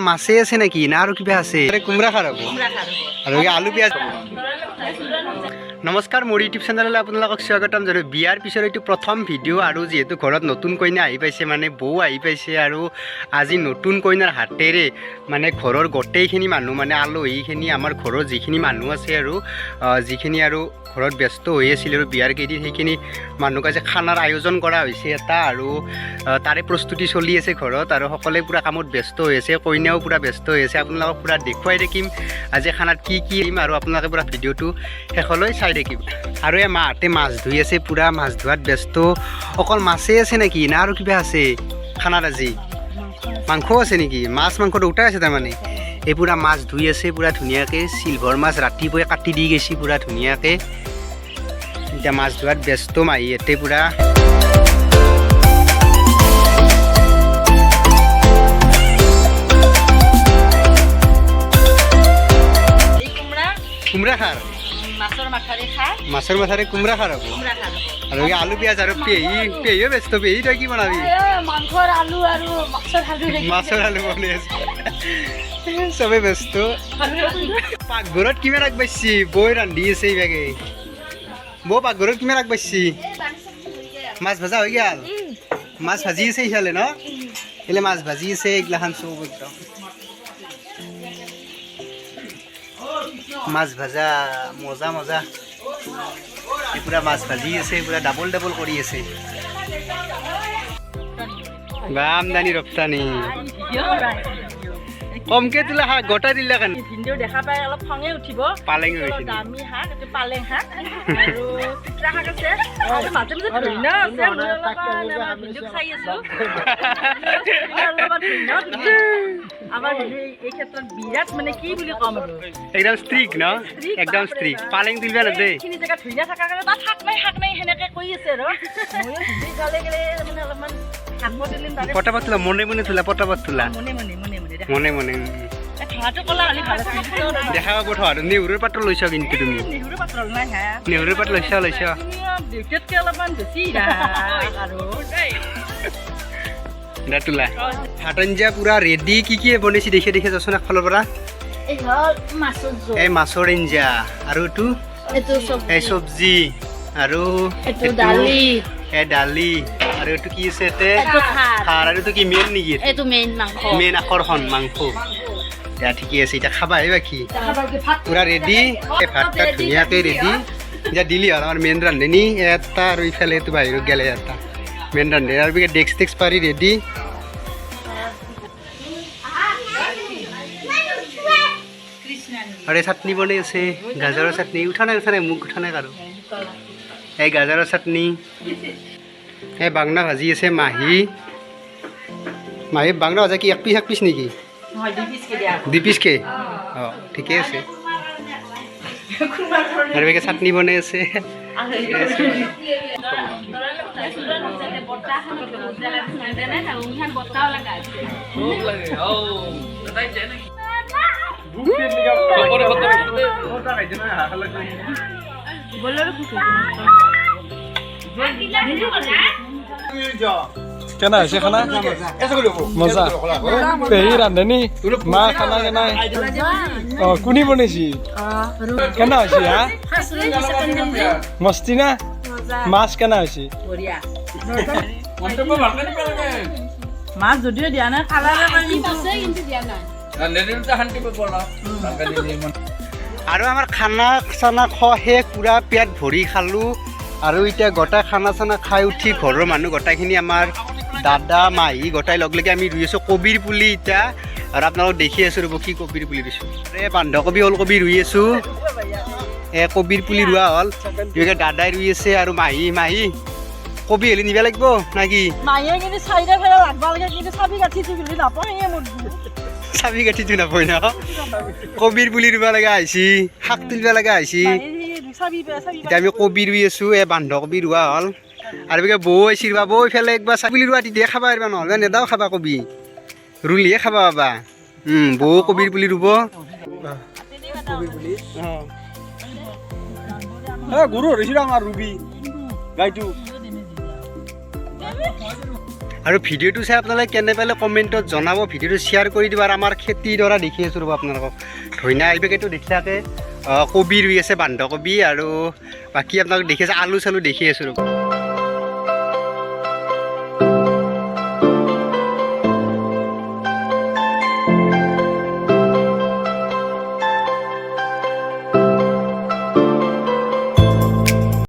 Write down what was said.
মাছে আছে নাকি না আৰু কিবা আছে কোমৰা খাৰ হ'ব আৰু আলু পিঁয়াজ নমস্কাৰ মোৰ ইউটিউব চেনেললৈ আপোনালোকক স্বাগতম জনাই বিয়াৰ পিছৰ এইটো প্ৰথম ভিডিঅ' আৰু যিহেতু ঘৰত নতুন কইনা আহি পাইছে মানে বৌ আহি পাইছে আৰু আজি নতুন কইনাৰ হাতেৰে মানে ঘৰৰ গোটেইখিনি মানুহ মানে আলহীখিনি আমাৰ ঘৰৰ যিখিনি মানুহ আছে আৰু যিখিনি আৰু ঘৰত ব্যস্ত হৈ আছিল আৰু বিয়াৰ কেইদিন সেইখিনি মানুহক আজি খানাৰ আয়োজন কৰা হৈছে এটা আৰু তাৰে প্ৰস্তুতি চলি আছে ঘৰত আৰু সকলোৱে পূৰা কামত ব্যস্ত হৈ আছে কইনাও পূৰা ব্যস্ত হৈ আছে আপোনালোকক পূৰা দেখুৱাই থাকিম আজি খানাত কি কি দিম আৰু আপোনালোকে পূৰা ভিডিঅ'টো শেষলৈ চাই থাকিম আৰু এই মাহঁতে মাছ ধুই আছে পূৰা মাছ ধোৱাত ব্যস্ত অকল মাছেই আছে নেকি না আৰু কিবা আছে খানাত আজি মাংসও আছে নেকি মাছ মাংস দুটাই আছে তাৰমানে এই পূৰা মাছ ধুই আছে পূৰা ধুনীয়াকৈ চিলভাৰ মাছ ৰাতিপুৱাই কাটি দি গৈছে পূৰা ধুনীয়াকৈ এতিয়া মাছ ধোৱাত ব্যস্ত মাহীহঁতে পূৰা কুমৰা খাৰ মাছৰ মাথাৰে কুমৰা খাৰ হ'ব আৰু আলু পিঁয়াজ আৰু পেহীও ব্যস্ত পেহী তই কি বনাবি মাছৰ আলু বনাই আছে চবে ব্যস্ত পাকঘৰত কিমান আগবাঢ়িছি বৈ ৰান্ধি আছে এইভাগে বৌ পাকঘৰত কিমান আগবাঢ়িছি মাছ ভাজা হৈ গ'ল মাছ ভাজি আছে ইফালে ন এলে মাছ ভাজি আছে এইগিলাখান চব একদম মাছ ভাজা মজা মজা পুৰা মাছ ভাজি আছে পুৰা ডাবল ডাবল কৰি আছে বা আমদানি ৰপ্তানি কমকে তোলা শাক গোটা দিলা কাৰণে ভিডিঅ' দেখা পাই অলপ খঙে উঠিব পালেং হৈছে দামী শাক এইটো পালেং শাক আৰু চিত্ৰা শাক আছে আৰু মাজে মাজে ধইনা আছে মই ভিডিঅ' চাই আছো আমাৰ এই ক্ষেত্ৰত বিৰাট মানে কি বুলি ক'ম আৰু একদম ষ্ট্ৰিক ন একদম ষ্ট্ৰিক পালেং দিলবা না দেই এইখিনি জেগা ধইনা থাকা কাৰণে তাত শাক নাই হেনেকে কৈ আছে আৰু ময়ো ভিডিঅ' গালে গলে মানে অলপমান শাক বদলিম তাৰে পটাপট তোলা মনে মনে তোলা পটাপট তোলা মনে মনে দেখা পাব থোৱা আৰু নেহুৰৰ পাত্ৰ লৈছ কিন্তু তুমি নেহুৰৰ পাত্ৰ লৈছ তোলা ভাত আঞ্জা পুৰা ৰেডি কি কি বনাইছে দেখে দেখে যাচোন একফালৰ পৰা এই মাছৰ আঞ্জা আৰু এই চব্জি আৰু এই দালি আৰু এইটো কি আছে খাৰ আৰু এইটো কি মেইন নেকি মেইন আকৰ্ষণ মাংস এতিয়া ঠিকে আছে এতিয়া খাবা আহিবা কি পুৰা ৰেডি এই ভাতটা ধুনীয়াকৈ ৰেডি এতিয়া দিলি আৰু আমাৰ মেইন ৰান্ধনি এটা আৰু ইফালে এইটো বাহিৰত গেলে এটা মেইন ৰান্ধনি আৰু ডেস্ক টেক্স পাৰি ৰেডি আৰু এই চাটনি বনাই আছে গাজৰৰ চাটনি উঠা নাই মুখ উঠা নাই আৰু এই গাজৰৰ চাটনি এই বাংনা ভাজি আছে মাহী বাংনা ভাজা কি এক পিচ নেকি দুই পিচকে অঁ ঠিকে আছে আৰু এনেকৈ চাটনি বনাই আছে কেনা হৈছে খানা মজা পেহী ৰান্ধনি মা খানা কেনাই অঁ কোনে বনাইছি কেনা হৈছে হা মস্তি না মাছ কেনা হৈছে মাছ যদিও দিয়া নাই আৰু আমাৰ খানা চানা খোৱা শেষ পূৰা পেট ভৰি খালোঁ আৰু এতিয়া গোটাই খানা চানা খাই উঠি ঘৰৰ মানুহ গোটাইখিনি আমাৰ দাদা মাহী গোটাই লগ লাগি আমি ৰুই আছোঁ কবিৰ পুলি এতিয়া আৰু আপোনালোক দেখি আছোঁ ৰ'ব কি কবিৰ পুলি ৰুইছোঁ এই বন্ধাকবি ওলকবি ৰুই আছোঁ এই কবিৰ পুলি ৰোৱা হ'ল দুয়োকে দাদাই ৰুই আছে আৰু মাহী কবি হ'লে নিব লাগিব না কি চাবি কাঠিটো নাপায় ন কবিৰ পুলি ৰুব লগা আহিছে শাক তুলিব লগা আহিছে এতিয়া আমি কবি ৰুই আছোঁ এই বন্ধাকবি ৰোৱা হ'ল আৰু বৌ আহিছে ৰ'বা বৌ ইফালে একবাৰ পুলি ৰোৱা তেতিয়া খাবা পাৰিবা নহ'লে নেদাও খাবা কবি ৰুলিহে খাবা পাবা বৌ কবিৰ পুলি ৰুব গৰু ধৰিছিল আমাৰ ৰুবি গাইটো আৰু ভিডিঅ'টো চাই আপোনালোকে কেনে পালে কমেণ্টত জনাব ভিডিঅ'টো শ্বেয়াৰ কৰি দিব আৰু আমাৰ খেতিডৰা দেখি আছোঁ ৰ'ব আপোনালোকক ধনিয়া এইভাগেতো দেখিলাকে কবি ৰুই আছে বন্ধাকবি আৰু বাকী আপোনালোকে দেখি আছে আলু চালু দেখি আছোঁ ৰ'ব